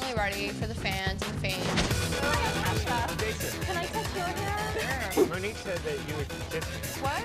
definitely ready for the fans and the fame. Jason. Can I touch your hair? Sure. Monique said that you would kiss me. What?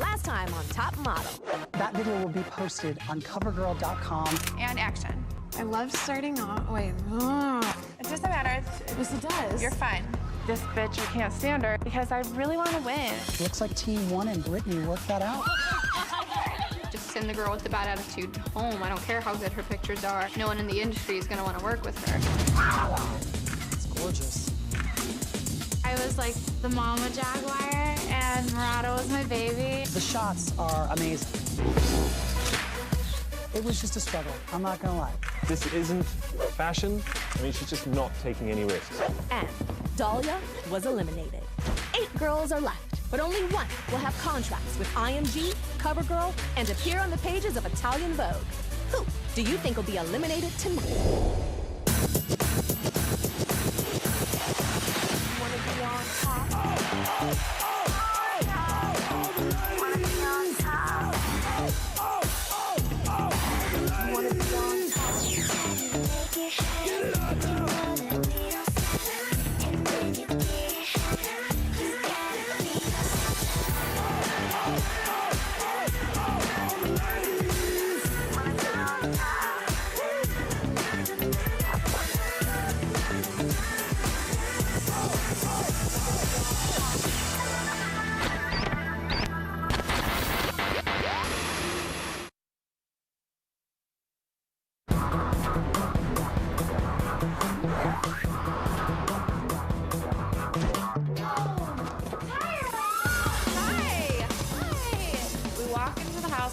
Last time on Top Model. That video will be posted on covergirl.com. And action. I love starting off. Wait. It doesn't matter. Yes, it does. You're fine. This bitch, I can't stand her because I really want to win. Looks like Team 1 and Brittany worked that out. Just send the girl with the bad attitude home. I don't care how good her pictures are. No one in the industry is going to want to work with her. It's gorgeous. I was like the mama jaguar, and Murata was my baby. The shots are amazing. It was just a struggle, I'm not gonna lie. This isn't fashion. I mean, she's just not taking any risks. And Dahlia was eliminated. 8 girls are left, but only one will have contracts with IMG, CoverGirl, and appear on the pages of Italian Vogue. Who do you think will be eliminated tonight?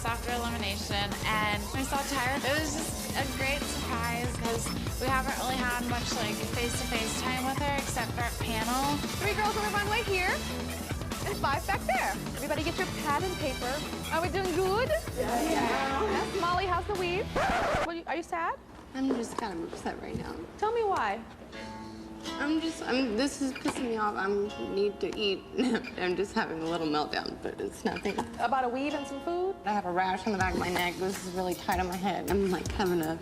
After elimination, and I'm so tired. It was just a great surprise because we haven't really had much like face-to-face time with her except for at panel. 3 girls on the runway here, and 5 back there. Everybody get your pad and paper. Are we doing good? Yeah. Yes. Molly, how's the weave? Are you sad? I'm just kind of upset right now. Tell me why. This is pissing me off. I need to eat. I'm just having a little meltdown, but it's nothing. About a weave and some food? I have a rash on the back of my neck. This is really tight on my head. I'm like having a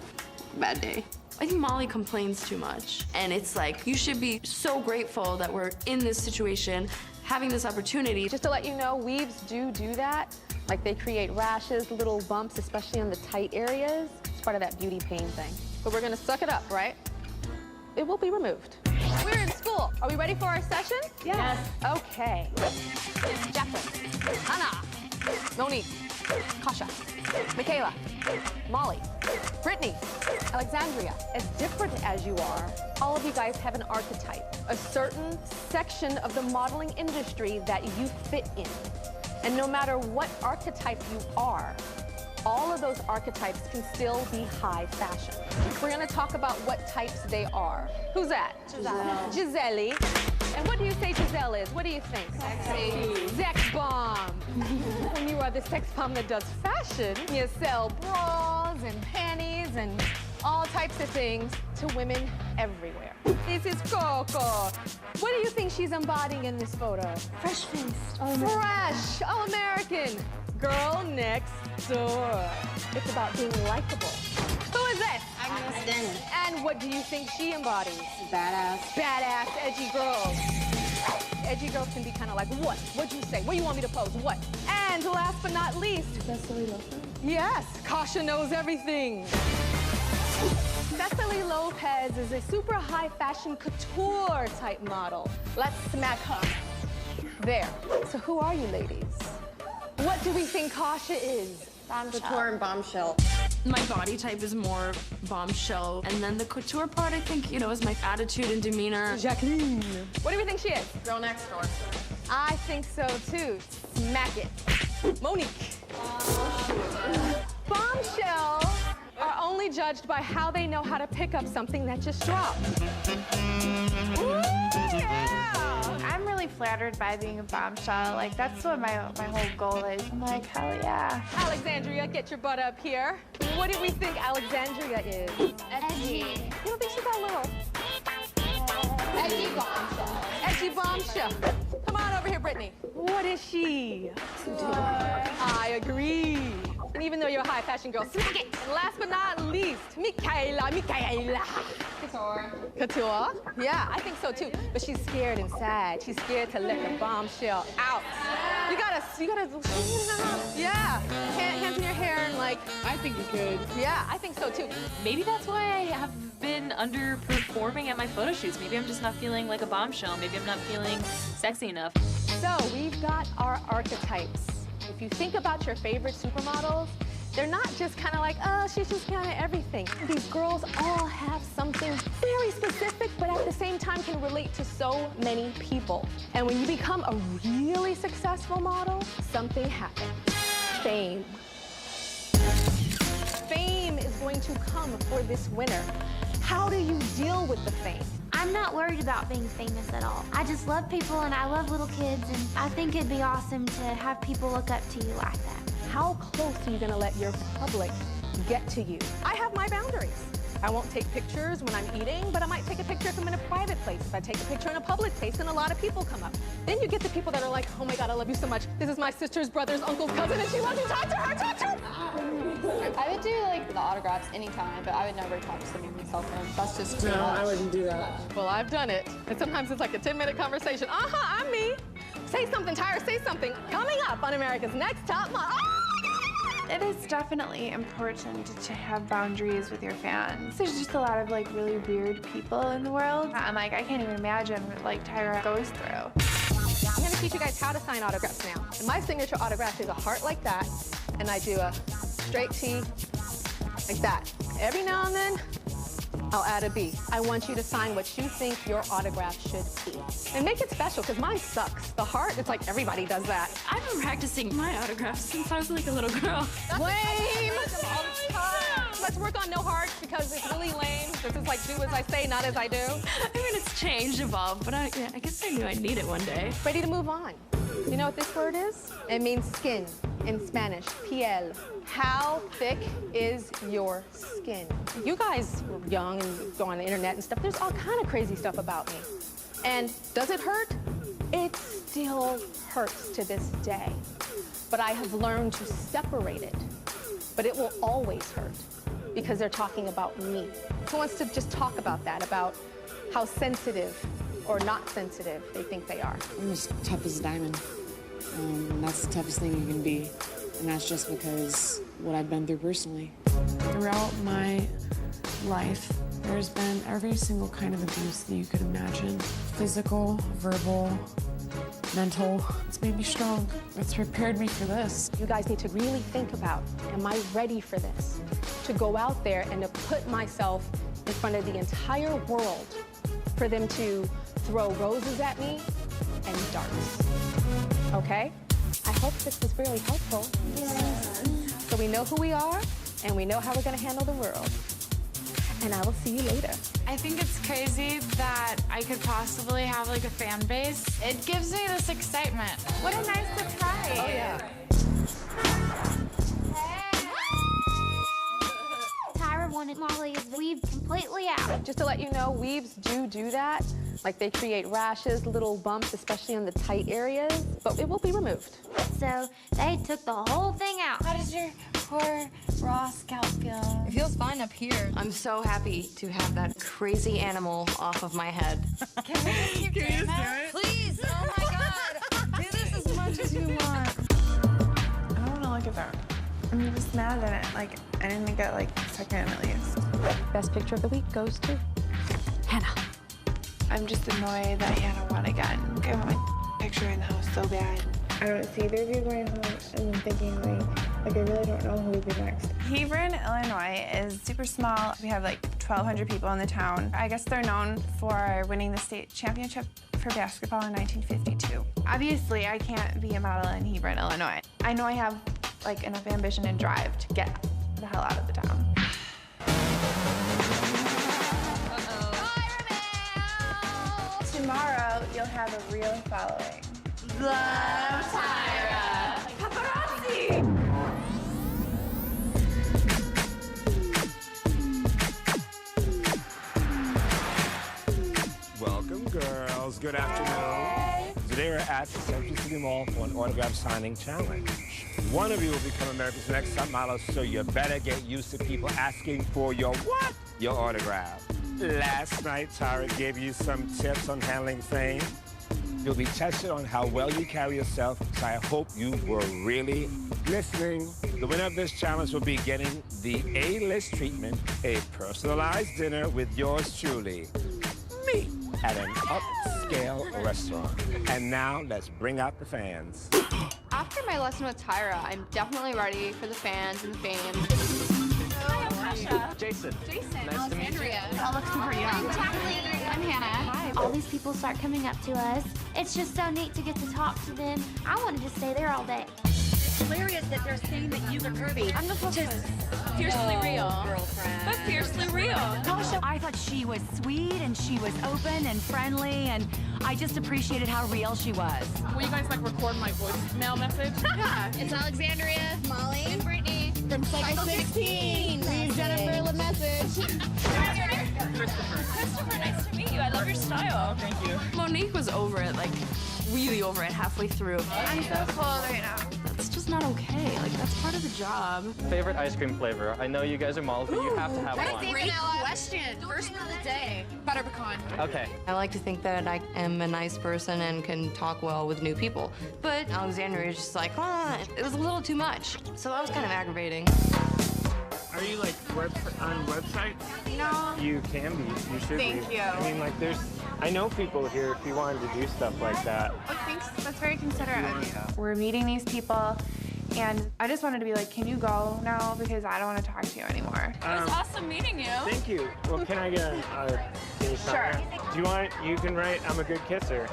bad day. I think Molly complains too much. And it's like, you should be so grateful that we're in this situation, having this opportunity. Just to let you know, weaves do that. Like they create rashes, little bumps, especially on the tight areas. It's part of that beauty pain thing. But we're gonna suck it up, right? It will be removed. We're in school. Are we ready for our session? Yes. Okay. Jacqueline, Anna, Monique, Kasha, Michaela, Molly, Brittany, Alexandria. As different as you are, all of you guys have an archetype, a certain section of the modeling industry that you fit in. And no matter what archetype you are, all of those archetypes can still be high fashion. We're gonna talk about what types they are. Who's that? Giselle. Giselle. And what do you say Giselle is? What do you think? Sexy. Sex bomb. And you are the sex bomb that does fashion. You sell bras and panties and all types of things to women everywhere. This is Coco. What do you think she's embodying in this photo? Fresh face. Fresh, all American. Girl next door. It's about being likable. Who is this? Agnes Dennis. And what do you think she embodies? Badass. Badass, edgy girls. Edgy girls can be kind of like, what? What'd you say? What do you want me to pose? What? And last but not least. Cecily Lopez? Yes, Kasha knows everything. Cecily Lopez is a super high fashion couture type model. Let's smack her. There. So who are you ladies? What do we think Kasha is? Couture and bombshell. My body type is more bombshell. And then the couture part, I think, you know, is my attitude and demeanor. Jacqueline. What do we think she is? Girl next door. I think so too. Smack it. Monique. Bombshells are only judged by how they know how to pick up something that just dropped. Ooh, yeah! I'm really flattered by being a bombshell. Like, that's what my whole goal is. I'm like, hell yeah. Alexandria, get your butt up here. What do we think Alexandria is? Edgy. You don't think she's that little? Edgy bombshell. Edgy bombshell. Come on over here, Brittany. What is she? I agree. And even though you're a high fashion girl, smack it. And last but not least, Michaela. Couture? Yeah, I think so too. But she's scared and sad. She's scared to let the bombshell out. You gotta, yeah. Hands in your hair and like. I think you could. Yeah, I think so too. Maybe that's why I have been underperforming at my photo shoots. Maybe I'm just not feeling like a bombshell. Maybe I'm not feeling sexy enough. So we've got our archetypes. If you think about your favorite supermodels, they're not just kind of like, oh, she's just kind of everything. These girls all have something very specific, but at the same time can relate to so many people. And when you become a really successful model, something happens. Fame. Fame is going to come for this winner. How do you deal with the fame? I'm not worried about being famous at all. I just love people and I love little kids, and I think it'd be awesome to have people look up to you like that. How close are you gonna let your public get to you? I have my boundaries. I won't take pictures when I'm eating, but I might take a picture if I'm in a private place. If I take a picture in a public place, then a lot of people come up. Then you get the people that are like, oh my God, I love you so much. This is my sister's brother's uncle's cousin, and she loves you. Talk to her, talk to her. I would do like the autographs anytime, but I would never talk to someone myself. That's just too No, much. I wouldn't do that. Well, I've done it. And sometimes it's like a 10-minute conversation. I'm me. Say something, Tyra, say something. Coming up on America's Next Top Model. It is definitely important to have boundaries with your fans. There's just a lot of like really weird people in the world. I'm like, I can't even imagine what like Tyra goes through. I'm gonna teach you guys how to sign autographs now. And my signature autograph is a heart like that, and I do a straight T like that. Every now and then, I'll add a B. I want you to sign what you think your autograph should be. And make it special, because mine sucks. The heart, it's like everybody does that. I've been practicing my autographs since I was like a little girl. Lame! Let's work on no hearts, because it's really lame. This is like do as I say, not as I do. I mean, it's changed, evolved, but I guess I knew I'd need it one day. Ready to move on. You know what this word is? It means skin in Spanish, piel. How thick is your skin? You guys were young and go on the internet and stuff. There's all kind of crazy stuff about me. And does it hurt? It still hurts to this day. But I have learned to separate it. But it will always hurt because they're talking about me. Who wants to just talk about that, about how sensitive or not sensitive they think they are? I'm as tough as a diamond. That's the toughest thing you can be. And that's just because what I've been through personally. Throughout my life, there's been every single kind of abuse that you could imagine. Physical, verbal, mental. It's made me strong. It's prepared me for this. You guys need to really think about, am I ready for this? To go out there and to put myself in front of the entire world for them to throw roses at me and darts. Okay? I hope this was really helpful. So we know who we are, and we know how we're gonna handle the world. And I will see you later. I think it's crazy that I could possibly have like a fan base. It gives me this excitement. What a nice surprise. Oh, yeah. Tyra wanted Molly's weave completely out. Just to let you know, weaves do that. Like they create rashes, little bumps, especially on the tight areas, but it will be removed. So they took the whole thing out. How does your poor raw scalp feel? It feels fine up here. I'm so happy to have that crazy animal off of my head. Can we just keep doing that? Please, oh my God. Do this as much as you want. I don't want to look at that. I'm just mad that I didn't get like second at least. Best picture of the week goes to Hannah. I'm just annoyed that Hannah won again. I want my picture in the house so bad. I don't see either of you going home and then thinking like I really don't know who would be next. Hebron, Illinois is super small. We have like 1,200 people in the town. I guess they're known for winning the state championship for basketball in 1952. Obviously, I can't be a model in Hebron, Illinois. I know I have like enough ambition and drive to get the hell out of the town. Tomorrow, you'll have a real following. Love Tyra. Paparazzi. Welcome, girls. Good afternoon. Today we're at the Central City Mall for an autograph signing challenge. One of you will become America's Next Top Model, so you better get used to people asking for your what? Your autograph. Last night, Tara gave you some tips on handling fame. You'll be tested on how well you carry yourself, so I hope you were really listening. The winner of this challenge will be getting the A-list treatment, a personalized dinner with yours truly, me, at an upscale restaurant. And now, let's bring out the fans. After my lesson with Tyra, I'm definitely ready for the fans and the fame. Jason. Nice to meet you. All looks super young. I'm Hannah. Hi. All these people start coming up to us. It's just so neat to get to talk to them. I wanted to stay there all day. It's hilarious that they're saying that you are curvy. I'm the fiercely real. Girlfriend. But fiercely real. Tasha, I thought she was sweet and she was open and friendly, and I just appreciated how real she was. Will you guys like record my voicemail message? Yeah. It's Alexandria, Molly, and Brittany from Cycle 16. Leave Jennifer a message. Christopher, nice to meet you. I love your style. Thank you. Monique was over it, like really over it halfway through. I'm so cold right now. That's just not okay. Like, that's part of the job. Favorite ice cream flavor? I know you guys are models, but you have to have one. Great question. First one of the day. Butter pecan. Okay. I like to think that I am a nice person and can talk well with new people. But Alexandria is just like, it was a little too much. So that was kind of aggravating. Are you like on websites? No. You can be. You should be. Thank you. I mean, like, I know people here if you wanted to do stuff like that. Oh, thanks. That's very considerate of you. We're meeting these people, and I just wanted to be like, can you go now? Because I don't want to talk to you anymore. It was awesome meeting you. Thank you. Well, can I get can you sign Sure. it? Do you want? You can write "I'm a good kisser"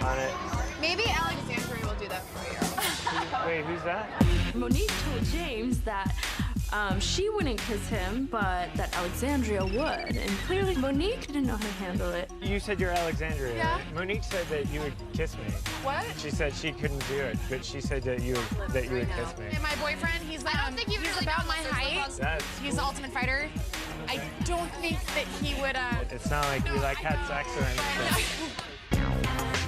on it. Maybe Alexandria will do that for you. Wait, who's that? Monique told James that she wouldn't kiss him, but that Alexandria would. And clearly Monique didn't know how to handle it. You said you're Alexandria. Yeah. Right? Monique said that you would kiss me. What? She said she couldn't do it, but she said that you would kiss me. And my boyfriend, he's like, he's really about my height. He's the ultimate fighter. I don't think that he would. It's not like we like had sex or anything.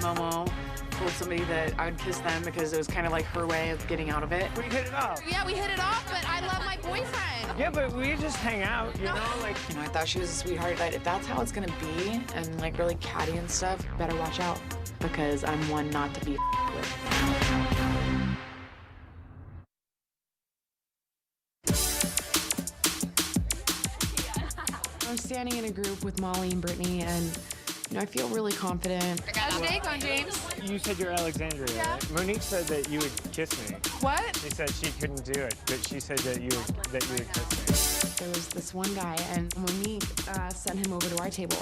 Momo told somebody that I would kiss them because it was kind of like her way of getting out of it. We hit it off. Yeah, we hit it off, but I love my boyfriend. Yeah, but we just hang out, you know, like. You know, I thought she was a sweetheart, but if that's how it's gonna be and like really catty and stuff, better watch out because I'm one not to be with. I'm standing in a group with Molly and Brittany, and you know, I feel really confident. How's your day going, James? You said you're Alexandria, right? Monique said that you would kiss me. What? She said she couldn't do it, but she said that you would kiss me. There was this one guy, and Monique sent him over to our table.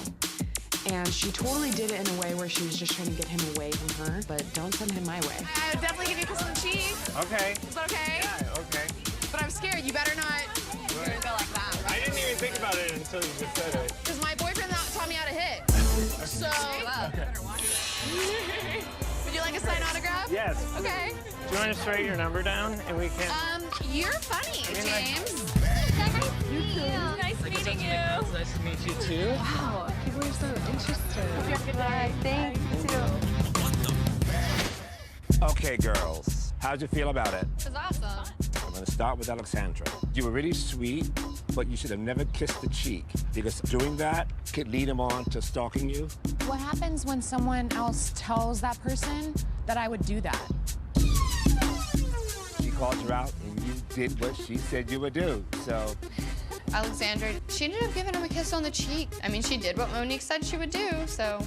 And she totally did it in a way where she was just trying to get him away from her, but don't send him my way. I would definitely give you a kiss on the cheek. Okay. Is that okay? Yeah, okay. But I'm scared. You better not go like that. I didn't even think about it until you just said it. Because my boyfriend taught me how to hit. So. Would you like a signed autograph? Yes. Okay. Do you want to write your number down and we can? You're funny, James. Nice meeting you. Nice to meet you too. Wow, people are so interested. Hope you have a good day. Thanks. You too. Okay, girls. How'd you feel about it? It was awesome. I'm gonna start with Alexandra. You were really sweet, but you should have never kissed the cheek because doing that could lead him on to stalking you. What happens when someone else tells that person that I would do that? She called you out and you did what she said you would do, so. Alexandra, she ended up giving him a kiss on the cheek. I mean, she did what Monique said she would do, so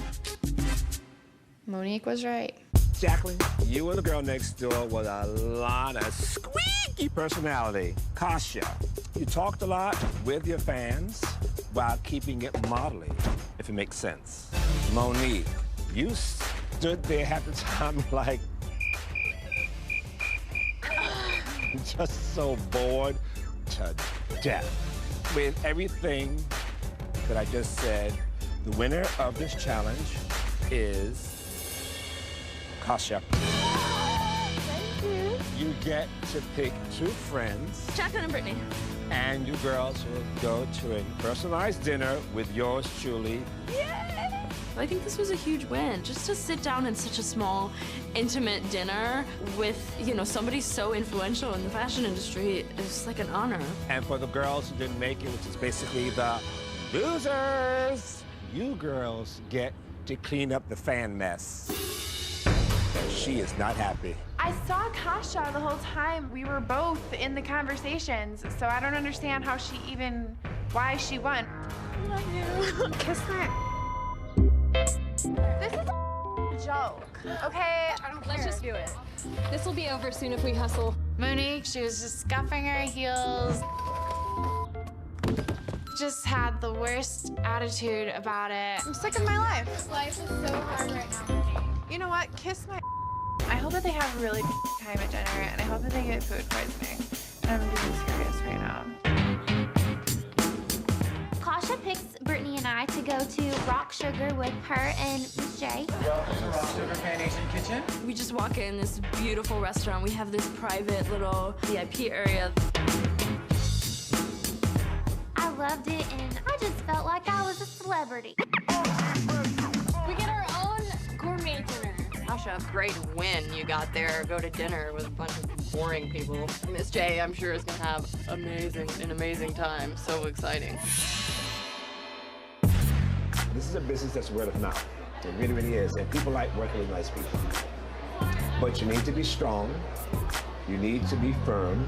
Monique was right. Jacqueline, you and the girl next door with a lot of squeaky personality. Kasha, you talked a lot with your fans while keeping it modelly, if it makes sense. Monique, you stood there half the time like, just so bored to death. With everything that I just said, the winner of this challenge is Kasha. Thank you. You get to pick 2 friends. Jacqueline and Brittany. And you girls will go to a personalized dinner with yours truly. I think this was a huge win. Just to sit down in such a small, intimate dinner with, you know, somebody so influential in the fashion industry is like an honor. And for the girls who didn't make it, which is basically the losers, you girls get to clean up the fan mess. And she is not happy. I saw Kasha the whole time. We were both in the conversations, so I don't understand why she won. I love you. Kiss my... This is a joke, okay? Let's just do it. This will be over soon if we hustle. Monique, she was just scuffing her heels. Just had the worst attitude about it. I'm sick of my life. Life is so hard right now. You know what? Kiss my... I hope that they have a really time at dinner, and I hope that they get food poisoning. And I'm being serious right now. Kasha picks Brittany and I to go to Rock Sugar with her and Miss J. Welcome to Rock Sugar Pan Asian Kitchen. We just walk in this beautiful restaurant. We have this private little VIP area. I loved it, and I just felt like I was a celebrity. We get our own gourmet dinner. Kasha, great win you got there. Go to dinner with a bunch of boring people. Miss J, I'm sure, is gonna have an amazing time. So exciting. This is a business that's word of mouth. It really, really is. And people like working with nice people. But you need to be strong. You need to be firm.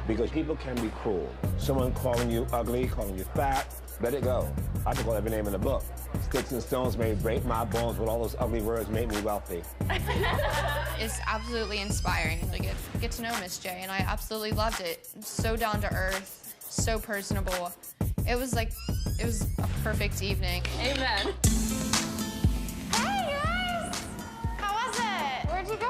Because people can be cruel. Someone calling you ugly, calling you fat, let it go. I can call every name in the book. Sticks and stones may break my bones, but all those ugly words make me wealthy. It's absolutely inspiring to get to know Miss J, and I absolutely loved it. So down to earth, so personable. It was a perfect evening. Amen. Hey, guys! How was it? Where'd you go?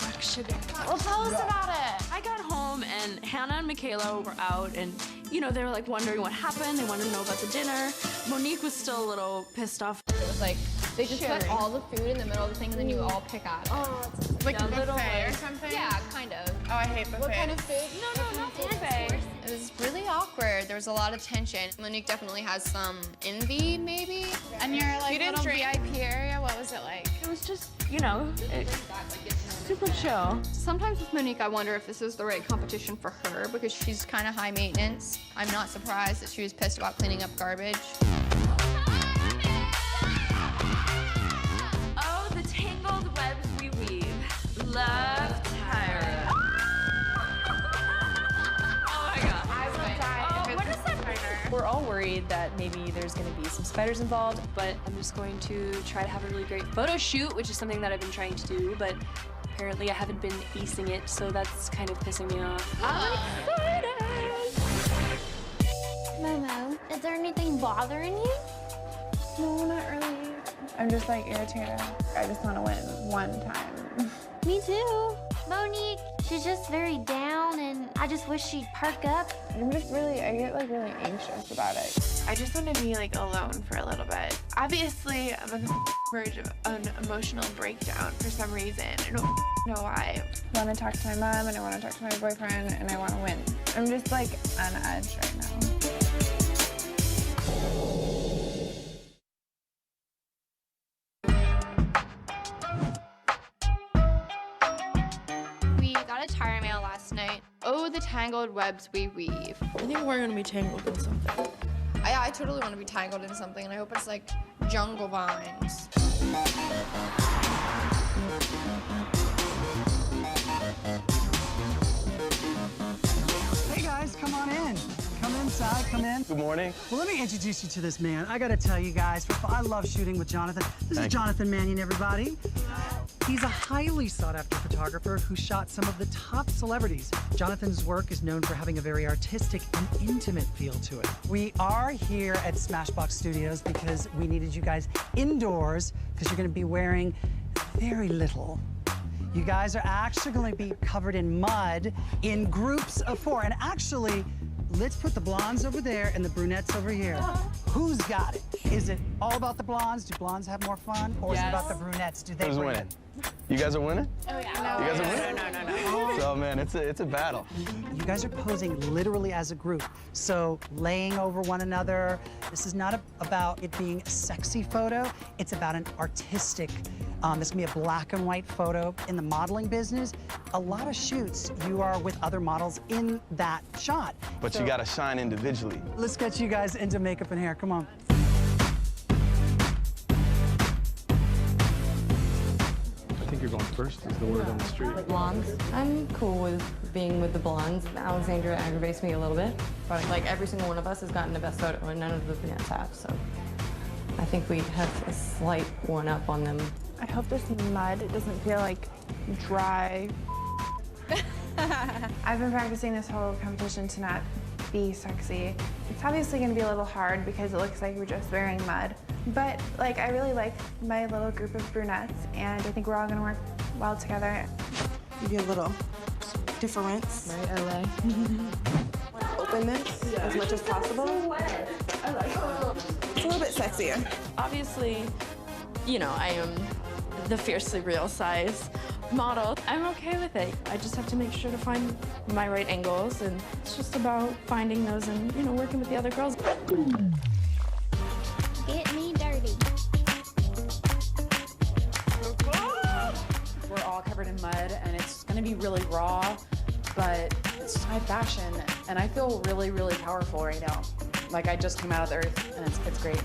Rock Sugar. Well, tell us about it. I got home and Hannah and Michaela were out and, you know, they were like wondering what happened. They wanted to know about the dinner. Monique was still a little pissed off. It was like, they just put all the food in the middle of the thing and then you all pick out. Oh, it's like a buffet or something? Yeah, kind of. Oh, I hate buffets. What kind of food? No, not buffet. It was really awkward. There was a lot of tension. Monique definitely has some envy, maybe. And your little VIP area, what was it like? It was just, you know, super chill. Sometimes with Monique, I wonder if this is the right competition for her because she's kind of high maintenance. I'm not surprised that she was pissed about cleaning up garbage. Oh, the tangled webs we weave. Love Tyra. Oh my God. I would die if What is that spider? We're all worried that maybe there's going to be some spiders involved, but I'm just going to try to have a really great photo shoot, which is something that I've been trying to do, but apparently I haven't been acing it, so that's kind of pissing me off. I'm excited! Momo, is there anything bothering you? No, not really. I'm just like irritated. I just want to win one time. Me too. Monique, she's just very down, and I just wish she'd perk up. I get like really anxious about it. I just want to be like alone for a little bit. Obviously, I'm on the verge of an emotional breakdown for some reason. I don't know why. I want to talk to my mom, and I want to talk to my boyfriend, and I want to win. I'm just like on edge right now. We got a tire mail last night. Oh, the tangled webs we weave. I think we're gonna be tangled in something. I totally want to be tangled in something, and I hope it's like jungle vines. Hey guys, come on in. Come inside, come in. Good morning. Well, let me introduce you to this man. I gotta tell you guys, I love shooting with Jonathan. This is Jonathan Mannion, everybody. He's a highly sought-after photographer who shot some of the top celebrities. Jonathan's work is known for having a very artistic and intimate feel to it. We are here at Smashbox Studios because we needed you guys indoors because you're gonna be wearing very little. You guys are actually going to be covered in mud in groups of 4. And actually, let's put the blondes over there and the brunettes over here. Who's got it? Is it all about the blondes? Do blondes have more fun? Or is it about the brunettes? Do they Who's win? winning? You guys are winning? Oh, yeah. You guys are winning? No. So, man, it's a battle. You guys are posing literally as a group. So laying over one another. This is not about it being a sexy photo. It's about an artistic, this can be a black and white photo. In the modeling business, a lot of shoots, you are with other models in that shot. But you gotta shine individually. Let's get you guys into makeup and hair, come on. I think you're going first, is the word on the street. Blondes. I'm cool with being with the blondes. Alexandria aggravates me a little bit, but like every single one of us has gotten the best photo and none of the brunettes have, so I think we have a slight one-up on them. I hope this mud doesn't feel like dry. I've been practicing this whole competition to not be sexy. It's obviously going to be a little hard because it looks like we're just wearing mud. But like, I really like my little group of brunettes, and I think we're all going to work well together. Maybe a little difference. Right, LA. Open this as much as possible. It's a little bit sexier. Obviously, you know, I am the fiercely real size model. I'm okay with it. I just have to make sure to find my right angles, and it's just about finding those and, you know, working with the other girls. Get me dirty. We're all covered in mud, and it's gonna be really raw, but it's high fashion, and I feel really, really powerful right now. Like I just came out of the earth, and it's great.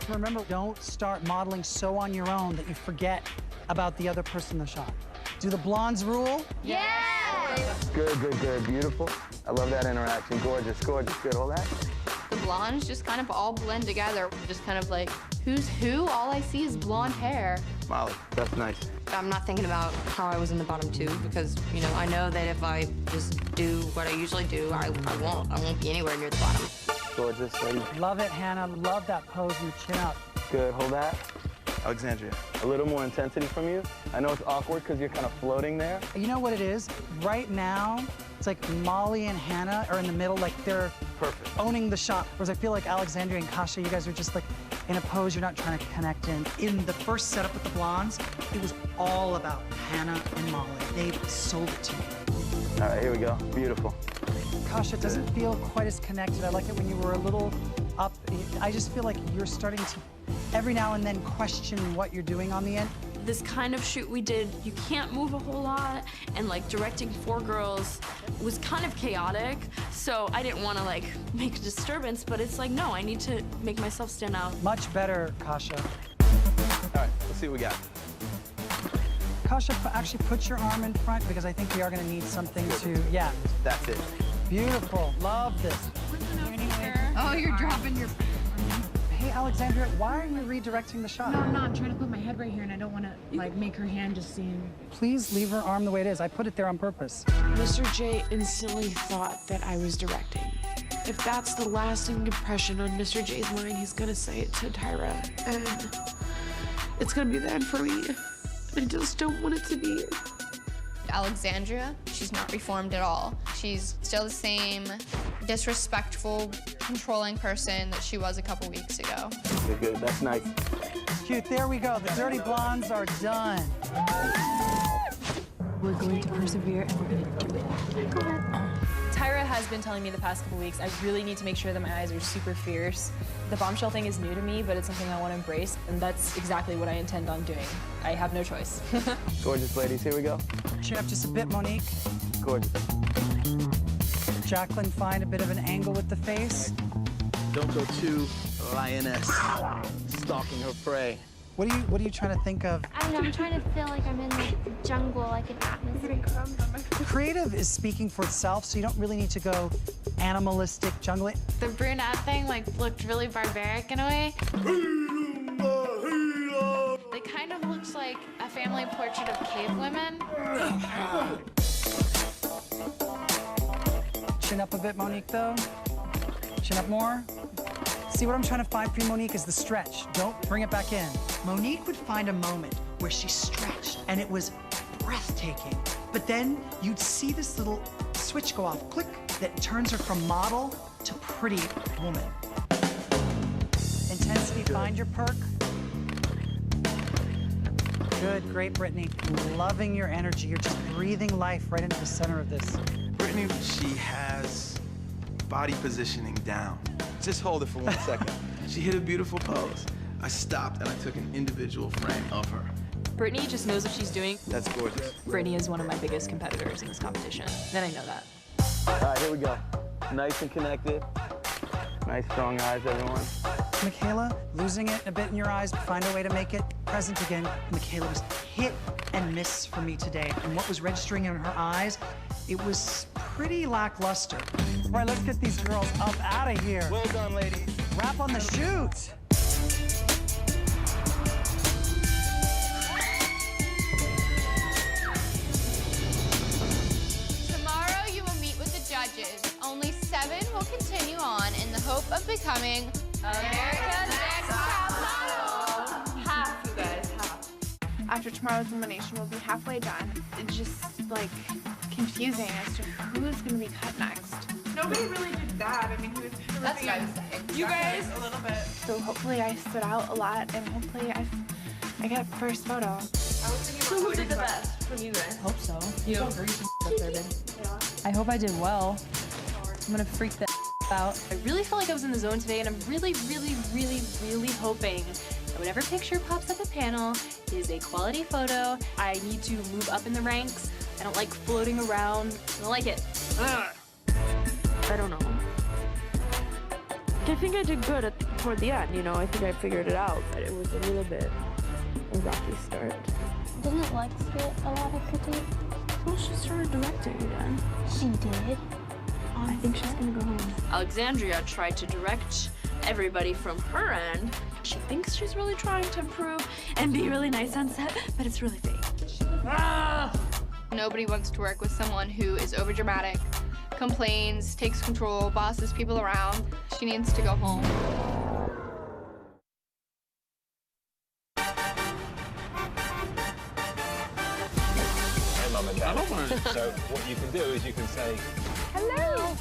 Remember, don't start modeling so on your own that you forget about the other person in the shot. Do the blondes rule? Yeah! Good, good, good. Beautiful. I love that interaction. Gorgeous, gorgeous. Good. All that. The blondes just kind of all blend together. Just kind of like, who's who? All I see is blonde hair. Molly, that's nice. I'm not thinking about how I was in the bottom 2 because, you know, I know that if I just do what I usually do, I won't be anywhere near the bottom. Gorgeous, lady. Love it, Hannah. Love that pose and the chin up. Good. Hold that. Alexandria, a little more intensity from you. I know it's awkward because you're kind of floating there. You know what it is? Right now, it's like Molly and Hannah are in the middle, like they're perfect, owning the shot. Whereas I feel like Alexandria and Kasha, you guys are just like in a pose you're not trying to connect in. In the first setup with the blondes, it was all about Hannah and Molly. They sold it to me. All right, here we go. Beautiful. Kasha, it doesn't feel quite as connected. I like it when you were a little up. I just feel like you're starting to every now and then question what you're doing on the end. This kind of shoot we did, you can't move a whole lot, and like directing 4 girls was kind of chaotic, so I didn't want to like make a disturbance, but it's like, no, I need to make myself stand out. Much better, Kasha. All right, let's see what we got. Kasha, actually put your arm in front because I think we are going to need something to, yeah. That's it. Beautiful. Love this. Oh, you're dropping your... Hey, Alexandria, why are you redirecting the shot? No, I'm not. I'm trying to put my head right here, and I don't want to like make her hand just seem... Please leave her arm the way it is. I put it there on purpose. Mr. J instantly thought that I was directing. If that's the lasting impression on Mr. J's mind, he's gonna say it to Tyra, and it's gonna be the end for me. I just don't want it to be. Alexandria, she's not reformed at all. She's still the same disrespectful, controlling person that she was a couple weeks ago. Good, good. That's nice. Cute. There we go. The dirty blondes are done. We're going to persevere and we're going to do it. Go ahead. Tyra has been telling me the past couple weeks, I really need to make sure that my eyes are super fierce. The bombshell thing is new to me, but it's something I want to embrace, and that's exactly what I intend on doing. I have no choice. Gorgeous ladies, here we go. Chin up just a bit, Monique. Gorgeous. Jacqueline, find a bit of an angle with the face. Don't go too lioness, stalking her prey. What are you trying to think of? I don't know, I'm trying to feel like I'm in like the jungle, like an atmosphere. Creative is speaking for itself, so you don't really need to go animalistic, jungle. The brunette thing like looked really barbaric in a way. It kind of looks like a family portrait of cave women. Chin up a bit, Monique, though. Chin up more. See, what I'm trying to find for you, Monique, is the stretch. Don't bring it back in. Monique would find a moment where she stretched, and it was breathtaking. But then you'd see this little switch go off, click, that turns her from model to pretty woman. Intensity, find your perk. Good, great, Brittany. Loving your energy. You're just breathing life right into the center of this. Brittany, she has body positioning down. Just hold it for 1 second. She hit a beautiful pose. I stopped and I took an individual frame of her. Brittany just knows what she's doing. That's gorgeous. Brittany is one of my biggest competitors in this competition. Then I know that. All right, here we go. Nice and connected. Nice, strong eyes, everyone. Michaela, losing it a bit in your eyes, but find a way to make it present again. Michaela was hit and miss for me today. And what was registering in her eyes, it was pretty lackluster. All right, let's get these girls up out of here. Well done, ladies. Wrap on the shoot. Tomorrow you will meet with the judges. Only 7 will continue on in the hope of becoming America's Next Top Model. Half, you guys, half. After tomorrow's elimination, we'll be halfway done. It's just, like, confusing as to who's going to be cut next. Nobody really did that. I mean, he was That's what I was saying. You guys? A little bit. So hopefully I stood out a lot, and hopefully I get first photo. I was thinking Who did the best from you guys? Hope so. You don't agree up there, babe. I hope I did well. I'm gonna freak that out. I really felt like I was in the zone today, and I'm really, really, really, really hoping that whatever picture pops up a panel is a quality photo. I need to move up in the ranks. I don't like floating around. I don't like it. I don't know. I think I did good toward the end, you know. I think I figured it out, but it was a little bit a rocky start. Didn't Lex get a lot of critique? Well, she started directing again. She did. I think she's gonna go home. Alexandria tried to direct everybody from her end. She thinks she's really trying to improve and be really nice on set, but it's really fake. Nobody wants to work with someone who is overdramatic, complains, takes control, bosses people around. She needs to go home. Hey, Mum and Dad. So what you can do is you can say, Hello.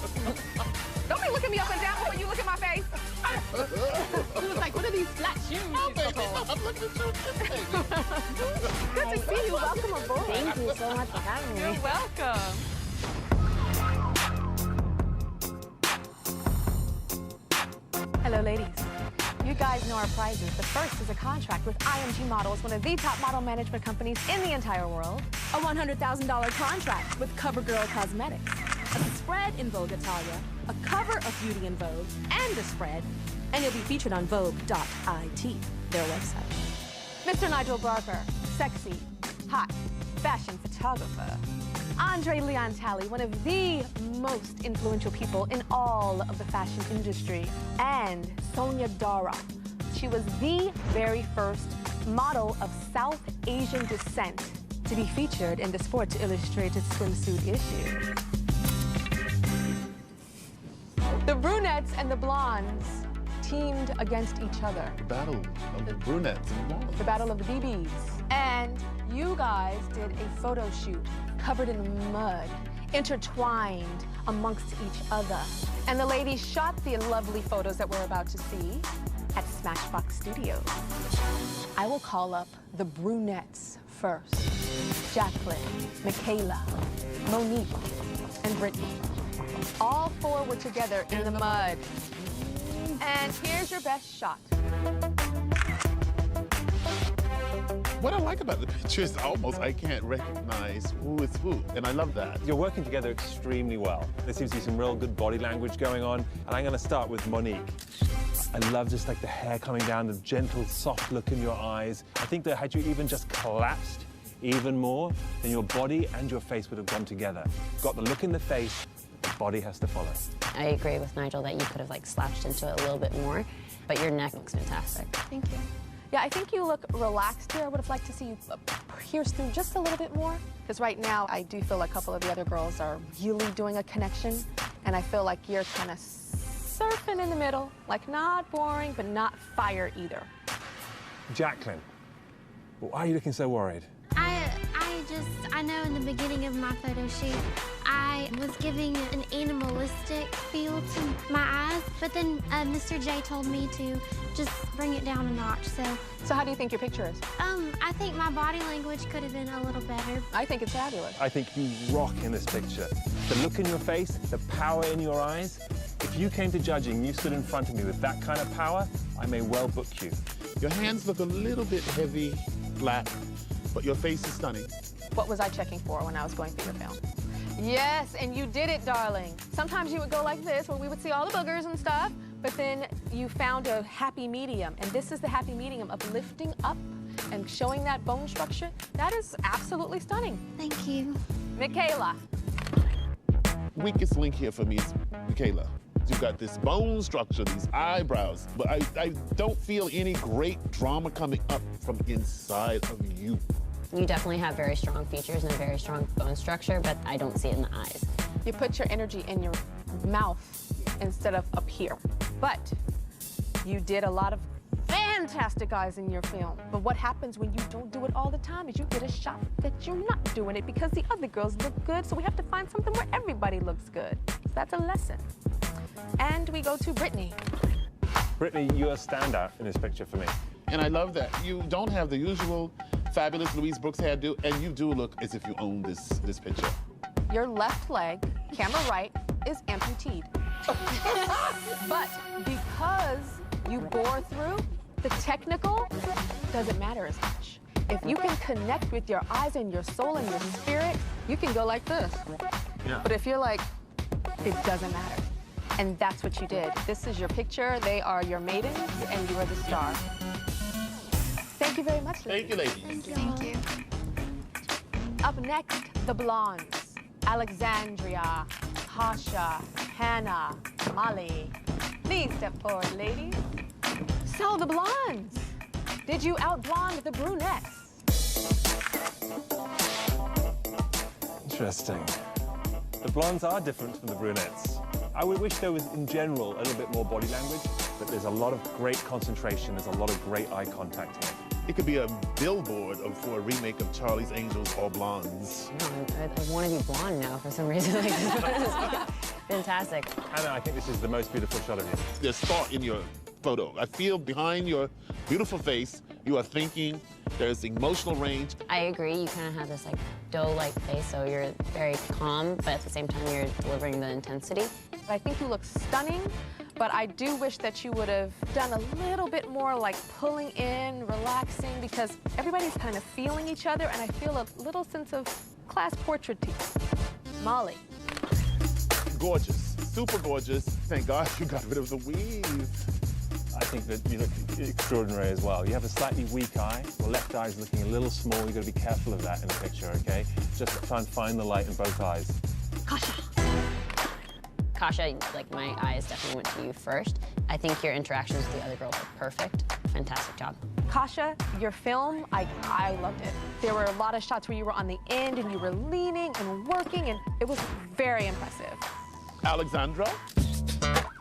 Don't be looking me up and down when you look at my face. He was like, what are these flat shoes? Oh, baby, I'm looking at you. Good to see you. Welcome aboard. Thank you so much for having me. You're welcome. Hello, ladies. You guys know our prizes. The first is a contract with IMG Models, one of the top model management companies in the entire world. A $100,000 contract with CoverGirl Cosmetics. A spread in Vogue Italia, a cover of Beauty in Vogue, and a spread, and you'll be featured on Vogue.it, their website. Mr. Nigel Barker, sexy, hot, fashion photographer. Andre Leon Talley, one of the most influential people in all of the fashion industry. And Sonia Dara. She was the very first model of South Asian descent to be featured in the Sports Illustrated swimsuit issue. The brunettes and the blondes teamed against each other. The battle of the brunettes and blondes. The battle of the BBs. And you guys did a photo shoot covered in mud, intertwined amongst each other. And the ladies shot the lovely photos that we're about to see at Smashbox Studios. I will call up the brunettes first. Jacqueline, Michaela, Monique, and Brittany. All 4 were together in the mud. And here's your best shot. What I like about the picture is almost I can't recognize who is who, and I love that. You're working together extremely well. There seems to be some real good body language going on, and I'm going to start with Monique. I love just like the hair coming down, the gentle, soft look in your eyes. I think that had you even just collapsed even more, then your body and your face would have gone together. Got the look in the face, the body has to follow. I agree with Nigel that you could have like slouched into it a little bit more, but your neck looks fantastic. Thank you. Yeah, I think you look relaxed here. I would have liked to see you pierce through just a little bit more. Because right now, I do feel like a couple of the other girls are really doing a connection. And I feel like you're kind of surfing in the middle. Like not boring, but not fire either. Jacqueline, Why are you looking so worried? I know in the beginning of my photo shoot, I was giving an animalistic feel to my eyes, but then Mr. J told me to just bring it down a notch, So how do you think your picture is? I think my body language could have been a little better. I think it's fabulous. I think you rock in this picture. The look in your face, the power in your eyes. If you came to judging and you stood in front of me with that kind of power, I may well book you. Your hands look a little bit heavy, flat, but your face is stunning. What was I checking for when I was going through your film? Yes, and you did it, darling. Sometimes you would go like this, where we would see all the boogers and stuff, but then you found a happy medium, and this is the happy medium of lifting up and showing that bone structure. That is absolutely stunning. Thank you. Michaela. Weakest link here for me is Michaela. You've got this bone structure, these eyebrows, but I don't feel any great drama coming up from inside of you. You definitely have very strong features and a very strong bone structure, but I don't see it in the eyes. You put your energy in your mouth instead of up here. But you did a lot of fantastic eyes in your film. But what happens when you don't do it all the time is you get a shot that you're not doing it because the other girls look good, so we have to find something where everybody looks good. So that's a lesson. And we go to Brittany. Brittany, you're a standout in this picture for me. And I love that. You don't have the usual fabulous Louise Brooks hairdo, and you do look as if you own this picture. Your left leg, camera right, is amputated. But because you bore through, the technical doesn't matter as much. If you can connect with your eyes and your soul and your spirit, you can go like this. Yeah. But if you're like, it doesn't matter. And that's what you did. This is your picture. They are your maidens, and you are the star. Thank you very much, ladies. Thank you, ladies. Thank you. Up next, the blondes. Alexandria, Kasha, Hannah, Molly. Please step forward, ladies. So, the blondes. Did you out-blonde the brunettes? Interesting. The blondes are different from the brunettes. I would wish there was, in general, a little bit more body language, but there's a lot of great concentration, there's a lot of great eye contact here. It could be a billboard for a remake of Charlie's Angels All Blondes. No, I want to be blonde now for some reason. Like, this one is fantastic. Hannah, I think this is the most beautiful shot of you. There's thought in your photo. I feel behind your beautiful face, you are thinking, there's emotional range. I agree, you kind of have this like dough-like face, so you're very calm, but at the same time you're delivering the intensity. I think you look stunning, but I do wish that you would have done a little bit more like pulling in, relaxing, because everybody's kind of feeling each other, and I feel a little sense of class portraiture. Molly. Gorgeous, super gorgeous. Thank God you got rid of the weave. I think that you look extraordinary as well. You have a slightly weak eye. The left eye is looking a little small. You've got to be careful of that in a picture, okay? Just try and find the light in both eyes. Kasha, like my eyes definitely went to you first. I think your interactions with the other girls are perfect. Fantastic job. Kasha, your film, I loved it. There were a lot of shots where you were on the end and you were leaning and working, and it was very impressive. Alexandra,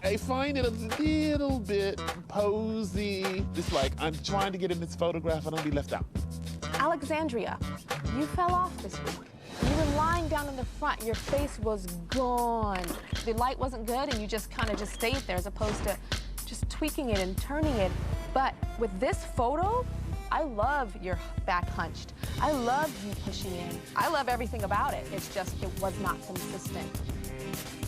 I find it a little bit posy. It's like I'm trying to get in this photograph and I'll be left out. Alexandria, you fell off this week. You were lying down in the front. Your face was gone. The light wasn't good, and you just kind of just stayed there as opposed to just tweaking it and turning it. But with this photo, I love your back hunched. I love you pushing in. I love everything about it. It's just, it was not consistent.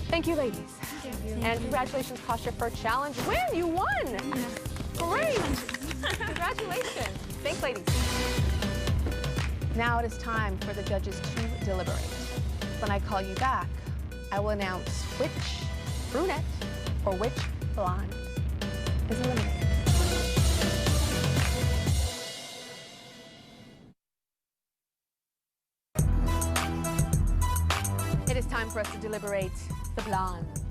Thank you, ladies. Thank you. And congratulations, Kasha, for challenge win. You won. Great. Congratulations. Thanks, ladies. Now it is time for the judges to deliberate. When I call you back, I will announce which brunette or which blonde is eliminated. It is time for us to deliberate the blondes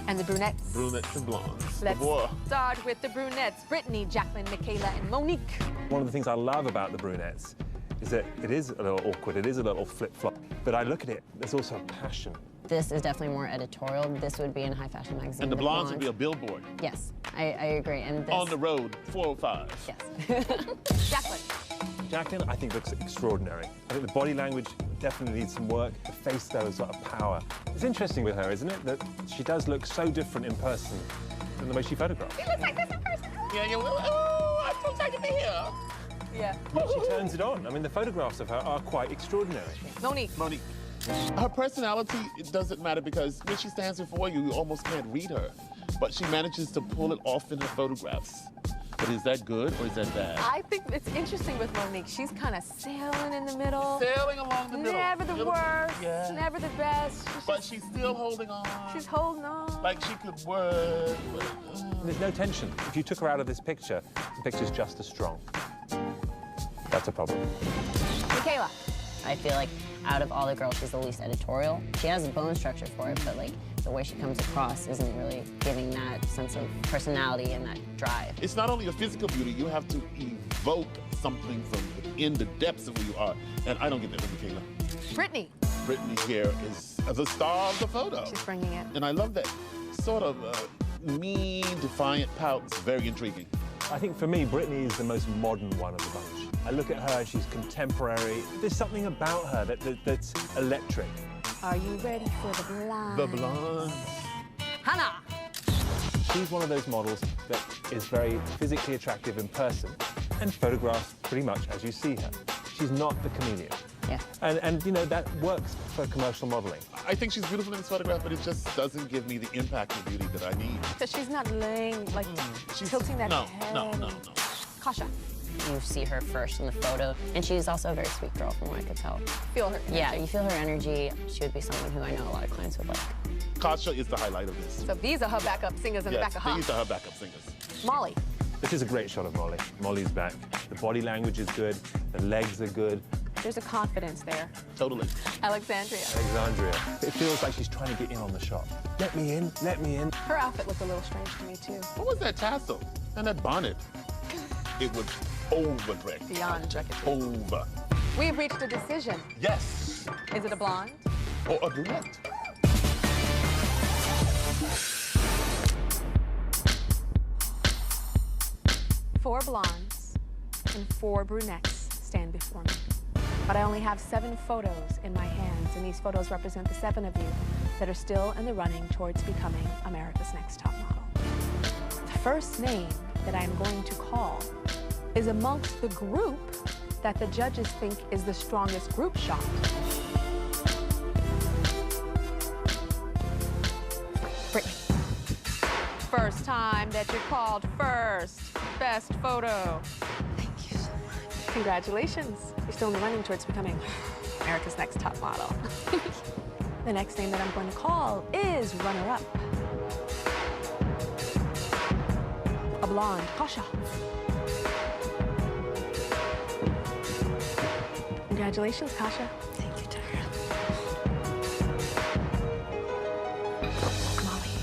and the brunettes. Brunettes and blondes. Let's start with the brunettes. Brittany, Jacqueline, Michaela, and Monique. One of the things I love about the brunettes is that it is a little awkward, it is a little flip-flop, but I look at it, there's also a passion. This is definitely more editorial. This would be in a high fashion magazine. And the blondes would be a billboard. Yes, I agree. And this... On the road, 405. Yes. Jacqueline. Jacqueline, I think, looks extraordinary. I think the body language definitely needs some work. The face, though, has got a power. It's interesting with her, isn't it, that she does look so different in person than the way she photographs. She looks like this in person. Yeah, oh, I'm so excited to be here. Yeah. Yet she turns it on. I mean, the photographs of her are quite extraordinary. Monique. Monique. Her personality, it doesn't matter because when she stands before you, you almost can't read her. But she manages to pull it off in her photographs. But is that good or is that bad? I think it's interesting with Monique. She's kind of sailing in the middle. Sailing along the middle. Never the worst, yeah. never the best. But she's still holding on. She's holding on. Like she could work. There's no tension. If you took her out of this picture, the picture's just as strong. That's a problem. Michaela. I feel like out of all the girls, she's the least editorial. She has a bone structure for it, but like the way she comes across isn't really giving that sense of personality and that drive. It's not only a physical beauty, you have to evoke something from within the depths of who you are. And I don't get that with Michaela. Brittany. Brittany here is the star of the photo. She's bringing it. And I love that sort of mean, defiant pout. It's very intriguing. I think for me, Brittany is the most modern one of the bunch. I look at her, she's contemporary. There's something about her that's electric. Are you ready for the blonde? The blonde. Hannah. She's one of those models that is very physically attractive in person and photographs pretty much as you see her. She's not the chameleon. Yeah. And you know, that works for commercial modeling. I think she's beautiful in this photograph, but it just doesn't give me the impact of beauty that I need. Because she's not laying, like, tilting that head. No. Kasha. You see her first in the photo, and she's also a very sweet girl from what I could tell. Feel her. Yeah, you feel her energy. She would be someone who I know a lot of clients would like. Kasha is the highlight of this. So these are her backup singers in the back of her. These are her backup singers. Molly. This is a great shot of Molly. Molly's back. The body language is good. The legs are good. There's a confidence there. Totally. Alexandria. It feels like she's trying to get in on the shot. Let me in, let me in. Her outfit looked a little strange to me, too. What was that tassel? And that bonnet? It was over-dressed. Beyond dressed. Over. We've reached a decision. Yes. Is it a blonde? Or a brunette? Four blondes and 4 brunettes stand before me. But I only have 7 photos in my hands, and these photos represent the 7 of you that are still in the running towards becoming America's Next Top Model. The first name that I'm going to call is amongst the group that the judges think is the strongest group shot. Brittany. First time that you're called first. Best photo. Thank you so much. Congratulations. You're still in the running towards becoming America's Next Top Model. The next name that I'm going to call is runner-up. A blonde, Kasha. Congratulations, Kasha. Thank you, Tara. Molly.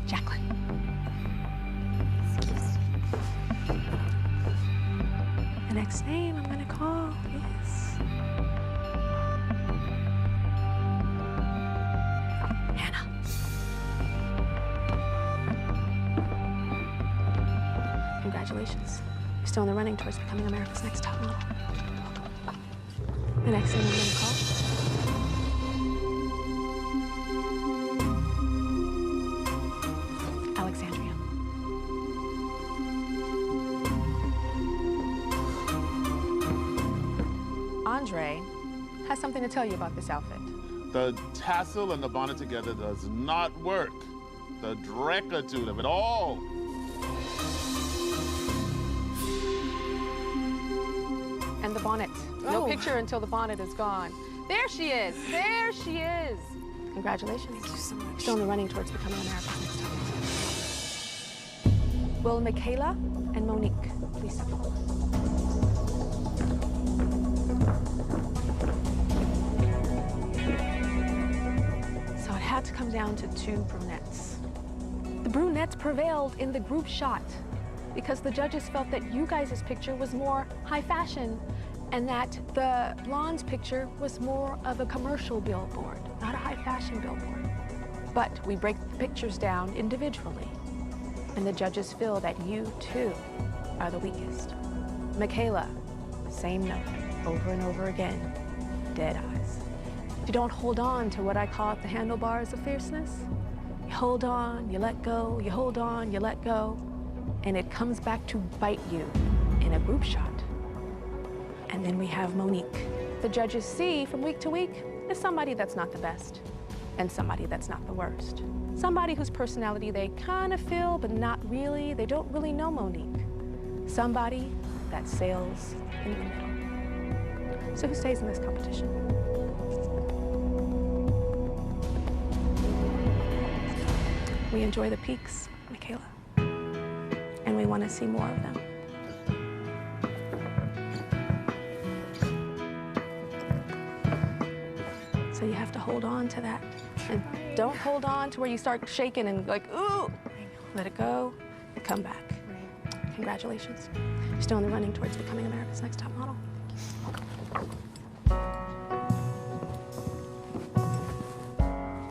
Jacqueline. Excuse me. The next name I'm going to call is Hannah. Congratulations. You're still in the running towards becoming America's Next Top Model. The next name I'm going to call Alexandria. Andre has something to tell you about this outfit. The tassel and the bonnet together does not work. The dreckitude of it all. And the bonnet. No picture until the bonnet is gone. There she is. There she is. Congratulations. Thank you so much. Still in the running towards becoming America's Next Top Model. Will Michaela and Monique please step forward? So it had to come down to 2 brunettes. The brunettes prevailed in the group shot because the judges felt that you guys' picture was more high fashion and that the blonde's picture was more of a commercial billboard, not a high fashion billboard. But we break the pictures down individually, and the judges feel that you, too, are the weakest. Michaela, same note, over and over again, dead eyes. You don't hold on to what I call the handlebars of fierceness. You hold on, you let go, you hold on, you let go, and it comes back to bite you in a group shot. And then we have Monique. The judges see from week to week is somebody that's not the best and somebody that's not the worst. Somebody whose personality they kind of feel, but not really. They don't really know Monique. Somebody that sails in the middle. So who stays in this competition? We enjoy the peaks, Michaela, and we want to see more of them. So you have to hold on to that. And don't hold on to where you start shaking and like, ooh, let it go and come back. Congratulations. You're still in the running towards becoming America's Next Top Model.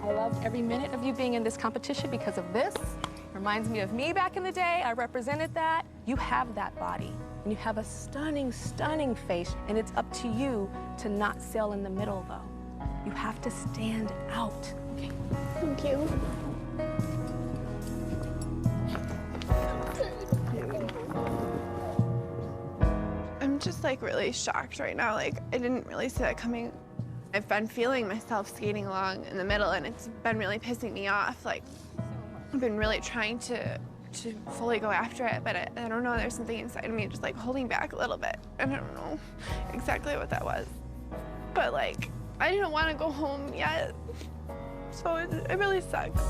I loved every minute of you being in this competition because of this. Reminds me of me back in the day. I represented that. You have that body. And you have a stunning, stunning face. And it's up to you to not sail in the middle, though. You have to stand out. Okay. Thank you. I'm just like really shocked right now. Like I didn't really see that coming. I've been feeling myself skating along in the middle and it's been really pissing me off. Like I've been really trying to fully go after it, but I don't know, there's something inside of me just like holding back a little bit. And I don't know exactly what that was. But like, I didn't want to go home yet. So it really sucks.